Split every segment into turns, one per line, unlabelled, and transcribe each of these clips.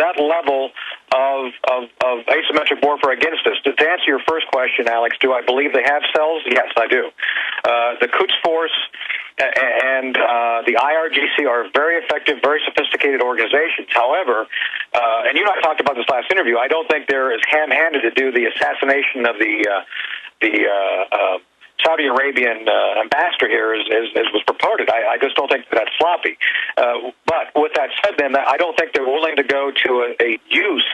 that level of asymmetric warfare against us. To answer your first question, Alex, do I believe they have cells? Yes, I do. The Quds Force and the IRGC are very effective, very sophisticated organizations. However, and you and I talked about this last interview, I don't think they're as ham-handed to do the assassination of the Saudi Arabian ambassador here as was purported. I just don't think that's sloppy. But with that said, then, I don't think they're willing to go to a use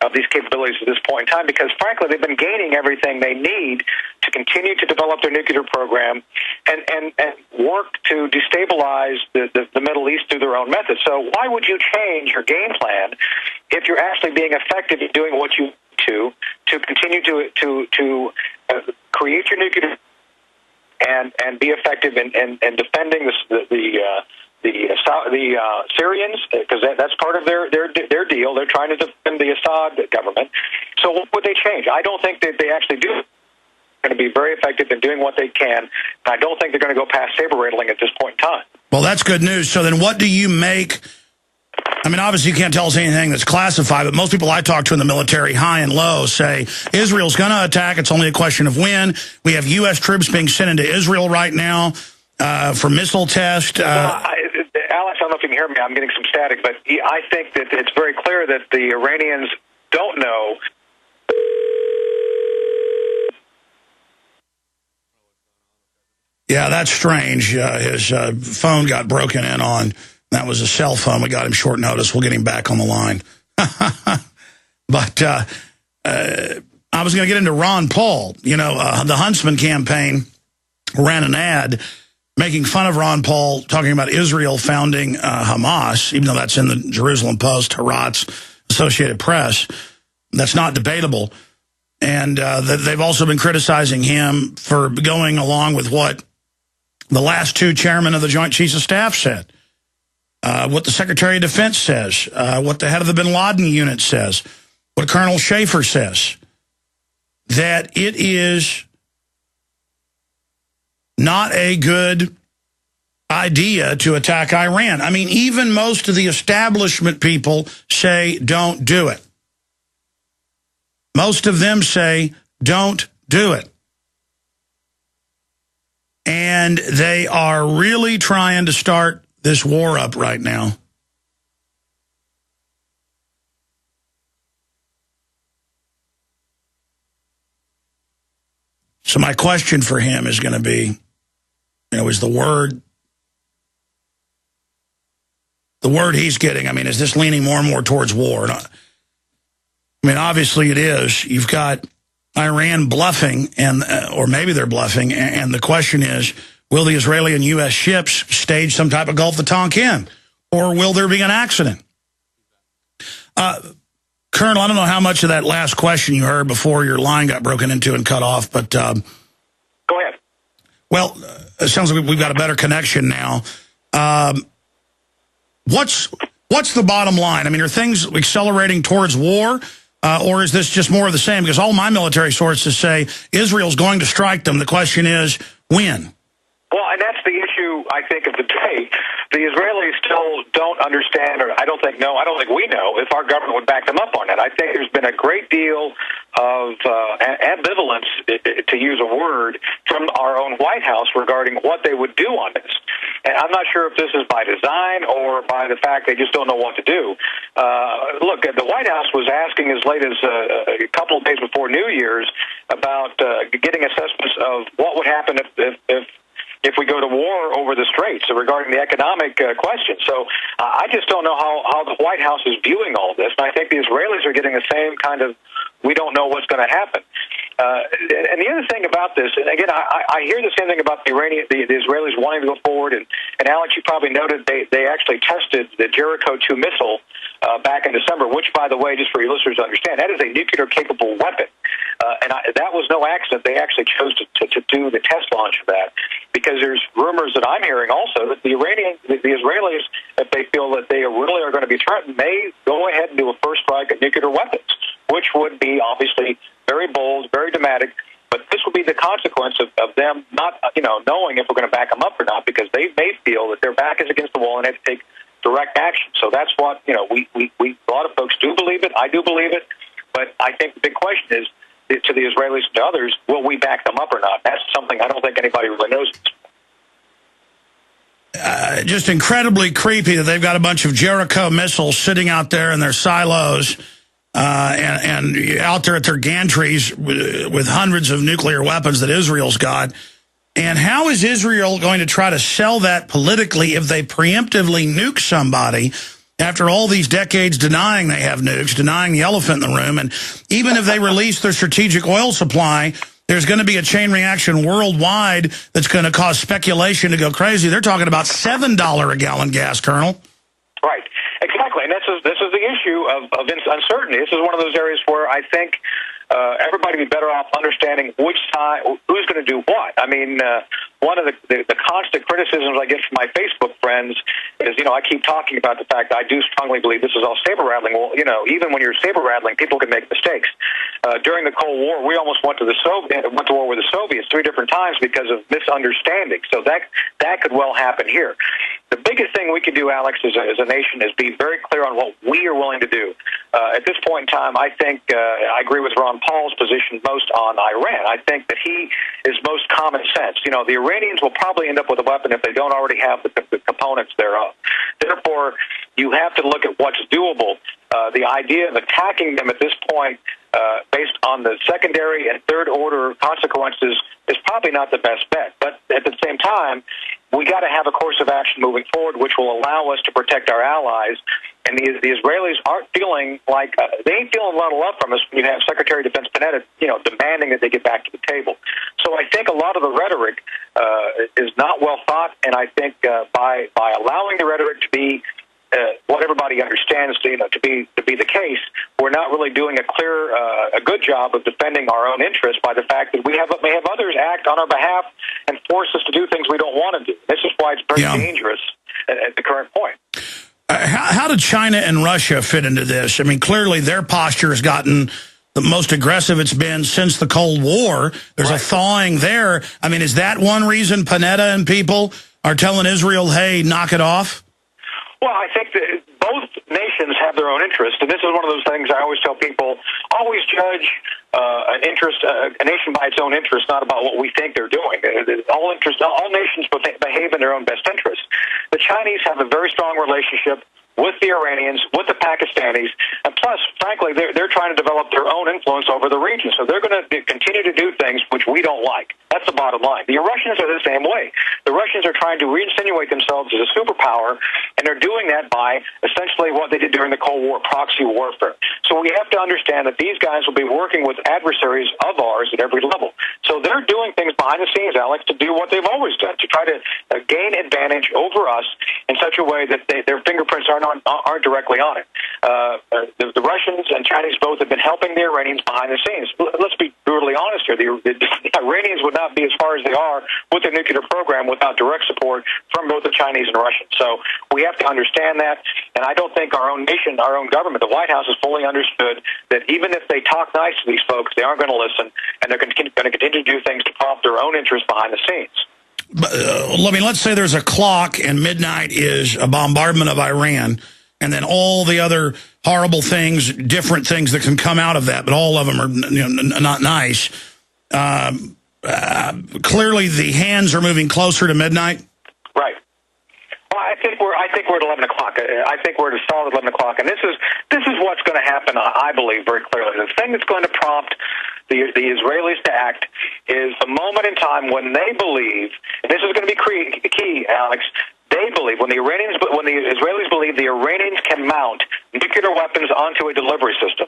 of these capabilities at this point in time because, frankly, they've been gaining everything they need to continue to develop their nuclear program and work to destabilize the Middle East through their own methods. So why would you change your game plan if you're actually being effective in doing what you to continue to create your nuclear and be effective in defending the Syrians, because that's part of their deal. They're trying to defend the Assad government. So what would they change? I don't think that they actually do. Going to be very effective in doing what they can. And I don't think they're going to go past saber rattling at this point in time.
Well, that's good news. So then what do you make? I mean, obviously you can't tell us anything that's classified, but most people I talk to in the military, high and low, say Israel's going to attack. It's only a question of when. We have U.S. troops being sent into Israel right now for missile tests.
Alex, I don't know if you can hear me. I'm getting some static, but I think that it's very clear that the Iranians don't know.
Yeah, that's strange. His phone got broken in on. That was a cell phone. We got him short notice. We'll get him back on the line. But I was going to get into Ron Paul. You know, the Huntsman campaign ran an ad making fun of Ron Paul, talking about Israel founding Hamas, even though that's in the Jerusalem Post, Haaretz, Associated Press. That's not debatable. And they've also been criticizing him for going along with what the last two chairmen of the Joint Chiefs of Staff said, what the Secretary of Defense says, what the head of the bin Laden unit says, what Colonel Shaffer says, that it is not a good idea to attack Iran. I mean, even most of the establishment people say don't do it. Most of them say don't do it. And they are really trying to start this war up right now. So my question for him is going to be, you know, is the word he's getting, I mean, is this leaning more and more towards war? I mean, obviously it is. You've got Iran bluffing, and or maybe they're bluffing, and the question is, will the Israeli and U.S. ships stage some type of Gulf of Tonkin, or will there be an accident? Colonel, I don't know how much of that last question you heard before your line got broken into and cut off, but...
Go ahead.
Well, it sounds like we've got a better connection now. What's the bottom line? I mean, are things accelerating towards war, or is this just more of the same? Because all my military sources say Israel's going to strike them. The question is, when?
Well, and that's the issue, I think, of the day. The Israelis still don't understand, or I don't think we know if our government would back them up on that. I think there's been a great deal of ambivalence, to use a word, from our own White House regarding what they would do on this. And I'm not sure if this is by design or by the fact they just don't know what to do. Look, the White House was asking as late as a couple of days before New Year's about getting assessments of what would happen if we go to war over the Straits regarding the economic question. So I just don't know how the White House is viewing all this. And I think the Israelis are getting the same kind of, we don't know what's going to happen. And the other thing about this, and again, I hear the same thing about the Israelis wanting to go forward. And Alex, you probably noted they actually tested the Jericho-2 missile back in December, which, by the way, just for your listeners to understand, that is a nuclear-capable weapon. And that was no accident. They actually chose to do the test launch of that, because there's rumors that I'm hearing also that the Israelis, if they feel that they really are going to be threatened, may go ahead and do a first strike of nuclear weapons, which would be obviously very bold, very dramatic. But this will be the consequence of them not, knowing if we're going to back them up or not, because they may feel that their back is against the wall and they have to take direct action. So that's what, a lot of folks do do believe it. I do believe it. But I think the big question is, to the Israelis and to others, will we back them up or not? That's something I don't think anybody really knows.
Just incredibly creepy that they've got a bunch of Jericho missiles sitting out there in their silos and out there at their gantries with hundreds of nuclear weapons that Israel's got. And how is Israel going to try to sell that politically if they preemptively nuke somebody after all these decades denying they have nukes, denying the elephant in the room? And even if they release their strategic oil supply, there's going to be a chain reaction worldwide that's going to cause speculation to go crazy. They're talking about $7 a gallon gas, Colonel.
Right, exactly. And this is the issue of uncertainty. This is one of those areas where I think everybody would be better off understanding which side, who's going to do what. I mean, one of the constant criticisms I get from my Facebook friends is, I keep talking about the fact that I do strongly believe this is all saber rattling. Well, even when you're saber rattling, people can make mistakes. During the Cold War, we almost went to war with the Soviets 3 different times because of misunderstanding. So that could well happen here. The biggest thing we can do, Alex, as a nation, is be very clear on what we are willing to do. At this point in time, I think I agree with Ron Paul's position most on Iran. I think that he is most common sense. The Iranians will probably end up with a weapon if they don't already have the components thereof. Therefore, you have to look at what's doable. The idea of attacking them at this point, based on the secondary and third order consequences, is probably not the best bet. But at the same time, we got to have a course of action moving forward, which will allow us to protect our allies. And the Israelis aren't feeling like they ain't feeling a lot of love from us when you have Secretary of Defense Panetta, demanding that they get back to the table. So I think a lot of the rhetoric is not well thought, and I think by allowing the rhetoric to be what everybody understands to be the case, we're not really doing a good job of defending our own interests by the fact that may have others act on our behalf and force us to do things we don't want to do. This is why it's very dangerous at the current point.
How did China and Russia fit into this? I mean, clearly their posture has gotten the most aggressive it's been since the Cold War. There's a thawing there. I mean, is that one reason Panetta and people are telling Israel, hey, knock it off?
Well, I think that both nations have their own interest, and this is one of those things I always tell people, always judge a nation by its own interest, not about what we think they're doing. All nations behave in their own best interest. The Chinese have a very strong relationship with the Iranians, with the Pakistanis, and plus, frankly, they're trying to develop their own influence over the region. So they're going to continue to do things which we don't like. That's the bottom line. The Russians are the same way. The Russians are trying to re-insinuate themselves as a superpower, and they're doing that by essentially what they did during the Cold War, proxy warfare. So we have to understand that these guys will be working with adversaries of ours at every level. So they're doing things behind the scenes, Alex, to do what they've always done, to try to gain advantage over us in such a way that their fingerprints aren't directly on it. The Russians and Chinese both have been helping the Iranians behind the scenes. Let's be brutally honest here. The Iranians would not be as far as they are with their nuclear program without direct support from both the Chinese and Russians. So we have to understand that, and I don't think our own nation, our own government, the White House has fully understood that even if they talk nice to these folks, they aren't going to listen, and they're going to continue to do things to prop their own interests behind the scenes.
But, let's say there's a clock and midnight is a bombardment of Iran, and then all the other horrible things, different things that can come out of that, but all of them are not nice. Clearly, the hands are moving closer to midnight.
Right. Well, I think we're at 11 o'clock. I think we're at a solid 11 o'clock, and this is what's going to happen. I believe very clearly. The thing that's going to prompt the Israelis to act is the moment in time when they believe, and this is going to be key, Alex. They believe, when the Israelis believe the Iranians can mount nuclear weapons onto a delivery system.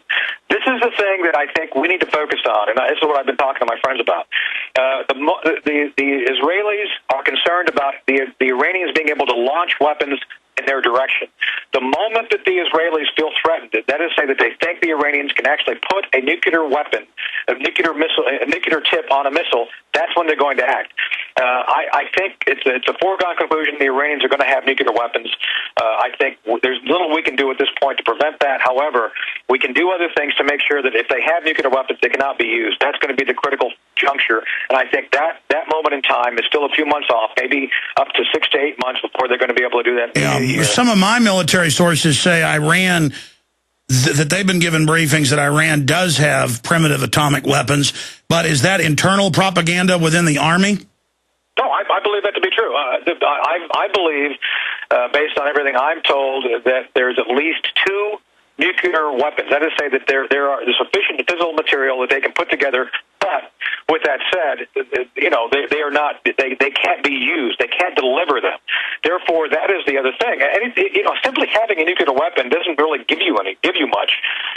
This is the thing that I think we need to focus on, and this is what I've been talking to my friends about. The Israelis are concerned about the Iranians being able to launch weapons in their direction. The moment that the Israelis feel threatened, that is, say that they think the Iranians can actually put a nuclear weapon, a nuclear tip on a missile, that's when they're going to act. I think it's a foregone conclusion the Iranians are going to have nuclear weapons. I think there's little we can do at this point to prevent that. However, we can do other things to make sure that if they have nuclear weapons, they cannot be used. That's going to be the critical juncture. And I think that moment in time is still a few months off, maybe up to 6 to 8 months before they're going to be able to do that.
Some of my military sources say Iran that they've been given briefings that Iran does have primitive atomic weapons, but is that internal propaganda within the Army?
No, I believe that to be true. I believe, based on everything I'm told, that there's at least 2 nuclear weapons. That is to say that there's sufficient fissile material that they can put together. But with that said, they are not. They can't be used. They can't deliver them. Therefore, that is the other thing. And simply having a nuclear weapon doesn't really give you much.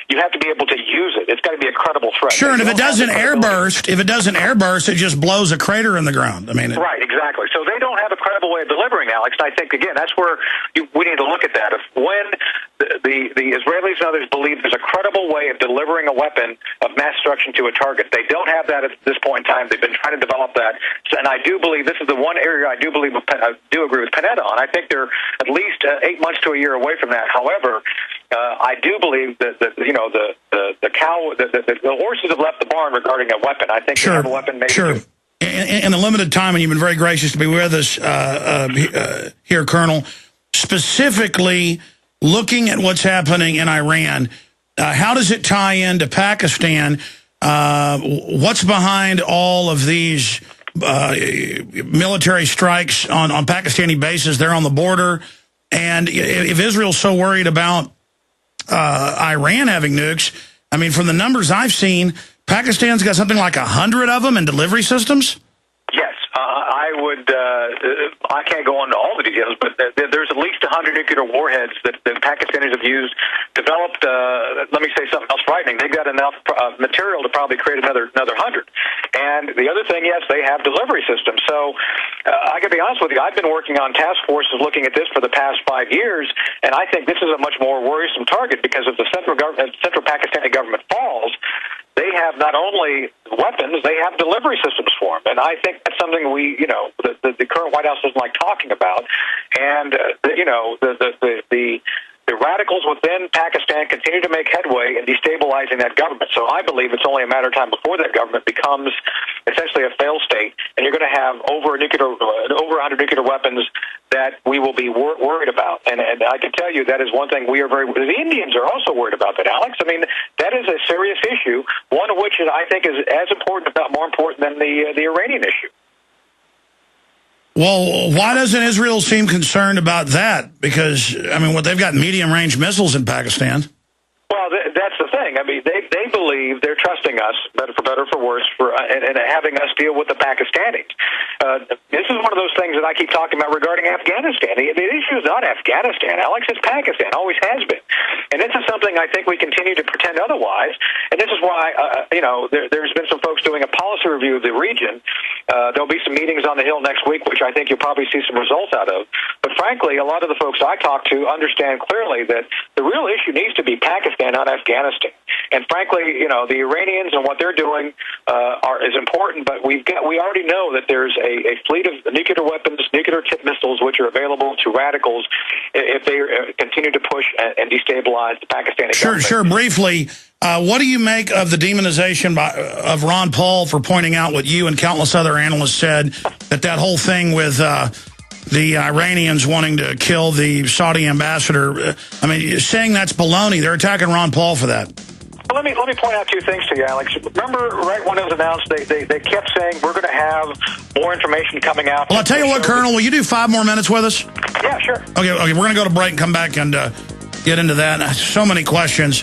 You have to be able to use it. It's got to be a credible threat.
Sure, and if it doesn't airburst, it just blows a crater in the ground. I mean,
right, exactly. So they don't have a credible way of delivering, Alex. And I think again, that's where we need to look at that. When the Israelis and others believe there's a credible way of delivering a weapon of mass destruction to a target, they don't have that at this point in time. They've been trying to develop that, and I do believe this is the one area I do agree with Panetta on. I think they're at least 8 months to a year away from that. However, I do believe that the horses have left the barn regarding a weapon. I think they have a weapon. Maybe
sure. In a limited time, and you've been very gracious to be with us here, Colonel, specifically looking at what's happening in Iran, how does it tie into Pakistan? What's behind all of these military strikes on Pakistani bases there on the border? And if Israel's so worried about Iran having nukes, I mean, from the numbers I've seen, Pakistan's got something like 100 of them in delivery systems?
Yes. I can't go into all the details, but there's at least 100 nuclear warheads that the Pakistanis have used, developed. Let me say something else frightening. They've got enough material to probably create another 100. And the other thing, yes, they have delivery systems. So I can be honest with you, I've been working on task forces looking at this for the past 5 years, and I think this is a much more worrisome target because if the central Pakistani government falls, they have not only weapons, they have delivery systems for them. And I think that's something the current White House doesn't like talking about. And, the radicals within Pakistan continue to make headway in destabilizing that government. So I believe it's only a matter of time before that government becomes essentially a failed state, and you're going to have over 100 nuclear weapons that we will be worried about. And I can tell you that is one thing we are the Indians are also worried about that, Alex. I mean, that is a serious issue, one of which I think is as important, if not more important, than the Iranian issue.
Well, why doesn't Israel seem concerned about that? Because, I mean, they've got medium-range missiles in Pakistan.
Well, that's the thing. I mean, they believe they're trusting us, for better or for worse, and having us deal with the Pakistanis. This is one of those things that I keep talking about regarding Afghanistan. The issue is not Afghanistan, Alex. It's Pakistan. Always has been. And this is something I think we continue to pretend otherwise. And this is why, there's been some folks doing a policy review of the region. There'll be some meetings on the Hill next week, which I think you'll probably see some results out of. But frankly, a lot of the folks I talk to understand clearly that the real issue needs to be Pakistan, not Afghanistan. And frankly, the Iranians and what they're doing is important, but we already know that there's a fleet of nuclear weapons, nuclear tip missiles, which are available to radicals if they continue to push and destabilize the Pakistani government. Sure. Briefly,
what do you make of the demonization of Ron Paul for pointing out what you and countless other analysts said, that whole thing with the Iranians wanting to kill the Saudi ambassador? I mean, saying that's baloney. They're attacking Ron Paul for that.
Well, let me point out 2 things to you, Alex. Remember, right when it was announced, they kept saying we're going to have more information coming out. Well,
I'll tell you what, Colonel, will you do 5 more minutes with us?
Yeah, sure.
Okay, we're going to go to break and come back and get into that. So many questions.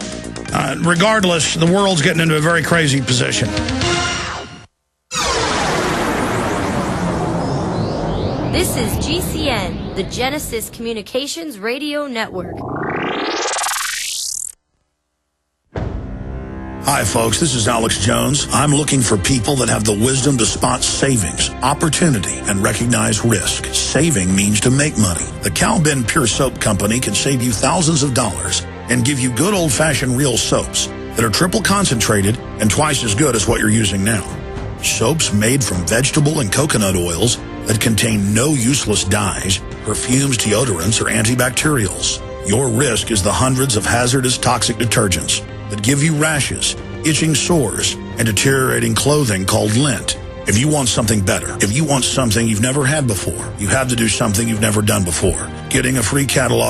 Regardless, the world's getting into a very crazy position.
This is GCN, the Genesis Communications Radio Network.
Hi, folks. This is Alex Jones. I'm looking for people that have the wisdom to spot savings, opportunity, and recognize risk. Saving means to make money. The Cal Ben Pure Soap Company can save you thousands of dollars and give you good old-fashioned real soaps that are triple concentrated and twice as good as what you're using now. Soaps made from vegetable and coconut oils that contain no useless dyes, perfumes, deodorants, or antibacterials. Your risk is the hundreds of hazardous toxic detergents that give you rashes, itching sores, and deteriorating clothing called lint. If you want something better, if you want something you've never had before, you have to do something you've never done before. Getting a free catalog